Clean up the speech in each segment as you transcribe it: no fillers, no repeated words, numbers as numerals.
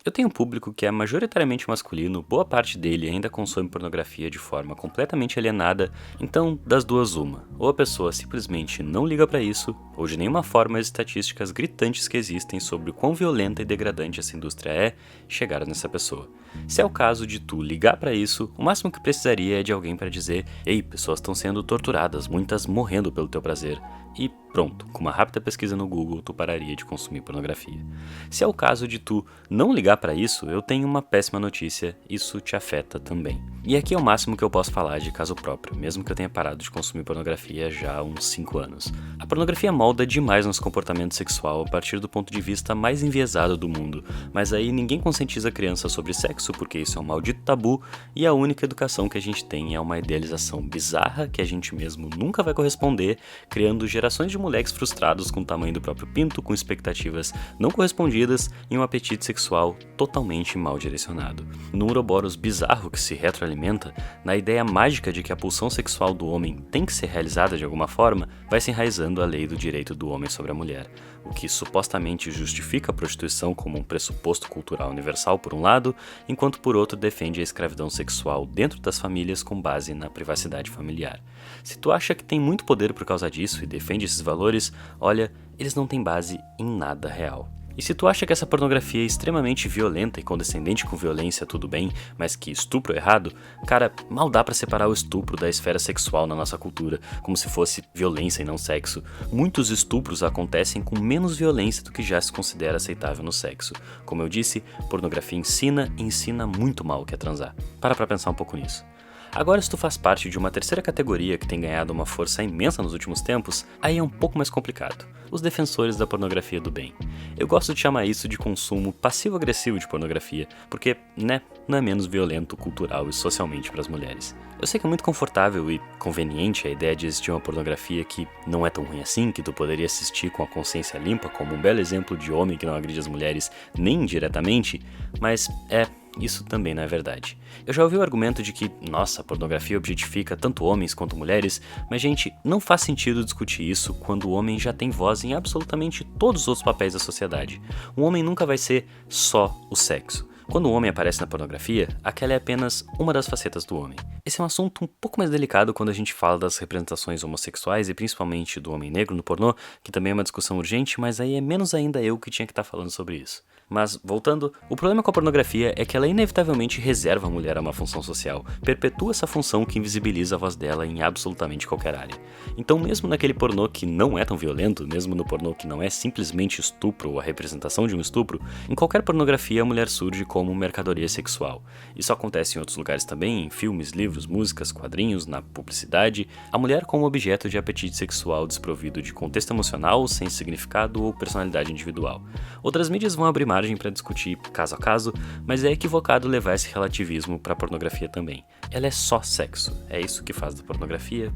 Eu tenho um público que é majoritariamente masculino, boa parte dele ainda consome pornografia de forma completamente alienada, então das duas uma, ou a pessoa simplesmente não liga pra isso, ou de nenhuma forma as estatísticas gritantes que existem sobre o quão violenta e degradante essa indústria chegaram nessa pessoa. Se é o caso de tu ligar pra isso, o máximo que precisaria é de alguém pra dizer: ei, pessoas estão sendo torturadas, muitas morrendo pelo teu prazer. E pronto, com uma rápida pesquisa no Google, tu pararia de consumir pornografia. Se é o caso de tu não ligar pra isso, eu tenho uma péssima notícia: isso te afeta também. E aqui é o máximo que eu posso falar de caso próprio, mesmo que eu tenha parado de consumir pornografia já há uns 5 anos. A pornografia molda demais nosso comportamento sexual a partir do ponto de vista mais enviesado do mundo, mas aí ninguém conscientiza a criança sobre sexo porque isso é um maldito tabu e a única educação que a gente tem é uma idealização bizarra que a gente mesmo nunca vai corresponder, criando gerações de moleques frustrados com o tamanho do próprio pinto, com expectativas não correspondidas e um apetite sexual totalmente mal direcionado. Num Ouroboros bizarro que se retroalimenta, na ideia mágica de que a pulsão sexual do homem tem que ser realizada de alguma forma, vai se enraizando a lei do direito do homem sobre a mulher, o que supostamente justifica a prostituição como um pressuposto cultural universal por um lado, enquanto por outro defende a escravidão sexual dentro das famílias com base na privacidade familiar. Se tu acha que tem muito poder por causa disso e defende esses valores, olha, eles não têm base em nada real. E se tu acha que essa pornografia é extremamente violenta e condescendente com violência, tudo bem, mas que estupro é errado, cara, mal dá pra separar o estupro da esfera sexual na nossa cultura, como se fosse violência e não sexo. Muitos estupros acontecem com menos violência do que já se considera aceitável no sexo. Como eu disse, pornografia ensina e ensina muito mal o que é transar. Para pra pensar um pouco nisso. Agora, se tu faz parte de uma terceira categoria que tem ganhado uma força imensa nos últimos tempos, aí é um pouco mais complicado. Os defensores da pornografia do bem. Eu gosto de chamar isso de consumo passivo-agressivo de pornografia, porque, não é menos violento, cultural e socialmente para as mulheres. Eu sei que é muito confortável e conveniente a ideia de existir uma pornografia que não é tão ruim assim, que tu poderia assistir com a consciência limpa, como um belo exemplo de homem que não agride as mulheres nem indiretamente, mas isso também não é verdade. Eu já ouvi o argumento de que, nossa, a pornografia objetifica tanto homens quanto mulheres, mas gente, não faz sentido discutir isso quando o homem já tem voz em absolutamente todos os outros papéis da sociedade. Um homem nunca vai ser só o sexo. Quando o homem aparece na pornografia, aquela é apenas uma das facetas do homem. Esse é um assunto um pouco mais delicado quando a gente fala das representações homossexuais e principalmente do homem negro no pornô, que também é uma discussão urgente, mas aí é menos ainda eu que tinha que estar falando sobre isso. Mas, voltando, o problema com a pornografia é que ela inevitavelmente reserva a mulher a uma função social, perpetua essa função que invisibiliza a voz dela em absolutamente qualquer área. Então, mesmo naquele pornô que não é tão violento, mesmo no pornô que não é simplesmente estupro ou a representação de um estupro, em qualquer pornografia a mulher surge como mercadoria sexual. Isso acontece em outros lugares também, em filmes, livros, músicas, quadrinhos, na publicidade, a mulher como objeto de apetite sexual desprovido de contexto emocional, sem significado ou personalidade individual. Outras mídias vão abrir margem para discutir caso a caso, mas é equivocado levar esse relativismo para a pornografia também. Ela é só sexo, é isso que faz da pornografia,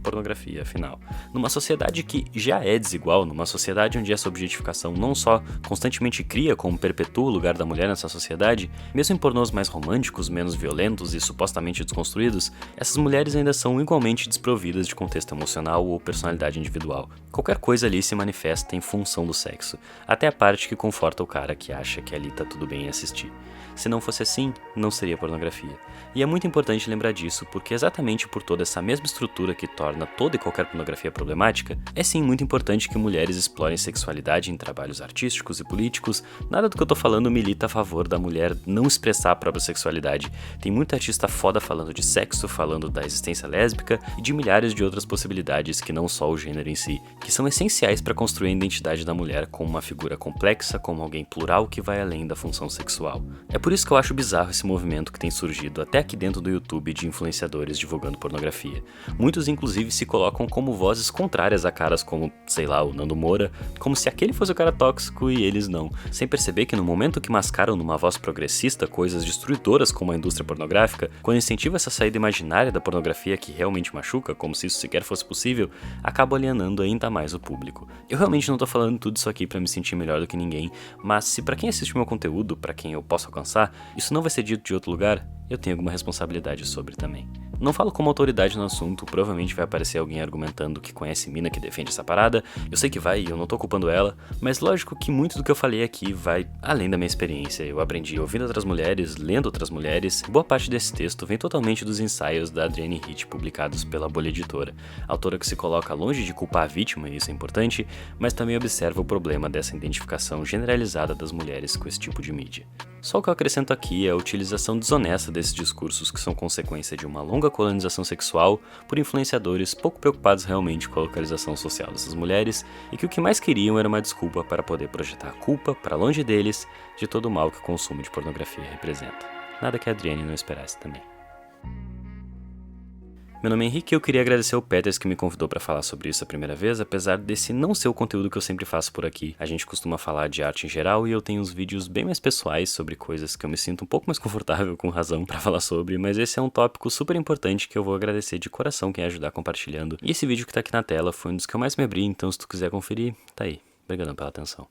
afinal. Numa sociedade que já é desigual, numa sociedade onde essa objetificação não só constantemente cria como perpetua o lugar da mulher nessa sociedade, mesmo em pornôs mais românticos, menos violentos e supostamente desconstruídos, essas mulheres ainda são igualmente desprovidas de contexto emocional ou personalidade individual. Qualquer coisa ali se manifesta em função do sexo, até a parte que conforta o cara que acha que ali tá tudo bem em assistir. Se não fosse assim, não seria pornografia. E é muito importante lembrar disso, porque exatamente por toda essa mesma estrutura que torna toda e qualquer pornografia problemática, é sim muito importante que mulheres explorem sexualidade em trabalhos artísticos e políticos. Nada do que eu tô falando milita a favor da mulher não expressar a própria sexualidade. Tem muita artista foda falando de sexo, falando da existência lésbica e de milhares de outras possibilidades que não só o gênero em si, que são essenciais para construir a identidade da mulher como uma figura complexa, como alguém plural que vai além da função sexual. É por isso que eu acho bizarro esse movimento que tem surgido até aqui dentro do YouTube de influenciadores divulgando pornografia. Muitos inclusive se colocam como vozes contrárias a caras como, sei lá, o Nando Moura, como se aquele fosse o cara tóxico e eles não, sem perceber que no momento que mascaram numa voz progressista coisas destruidoras como a indústria pornográfica, quando incentiva essa saída imaginária da pornografia que realmente machuca, como se isso sequer fosse possível, acaba alienando ainda mais o público. Eu realmente não tô falando tudo isso aqui pra me sentir melhor do que ninguém, mas se pra quem assiste meu conteúdo, pra quem eu posso alcançar, isso não vai ser dito de outro lugar, eu tenho alguma responsabilidade sobre também. Não falo como autoridade no assunto, provavelmente vai aparecer alguém argumentando que conhece mina que defende essa parada, eu sei que vai e eu não tô culpando ela, mas lógico que muito do que eu falei aqui vai além da minha experiência. Eu aprendi ouvindo outras mulheres, lendo outras mulheres. Boa parte desse texto vem totalmente dos ensaios da Adrienne Hitch publicados pela Bolha Editora, autora que se coloca longe de culpar a vítima, e isso é importante, mas também observa o problema dessa identificação generalizada das mulheres com esse tipo de mídia. Só o que eu acrescento aqui é a utilização desonesta desses discursos que são consequência de uma longa colonização sexual por influenciadores pouco preocupados realmente com a localização social dessas mulheres e que o que mais queriam era uma desculpa para poder projetar a culpa para longe deles de todo o mal que o consumo de pornografia representa. Nada que a Adrienne não esperasse também. Meu nome é Henrique e eu queria agradecer ao Peters que me convidou para falar sobre isso a primeira vez, apesar desse não ser o conteúdo que eu sempre faço por aqui. A gente costuma falar de arte em geral e eu tenho uns vídeos bem mais pessoais sobre coisas que eu me sinto um pouco mais confortável com razão para falar sobre, mas esse é um tópico super importante que eu vou agradecer de coração quem ajudar compartilhando. E esse vídeo que tá aqui na tela foi um dos que eu mais me abri, então se tu quiser conferir, tá aí. Obrigadão pela atenção.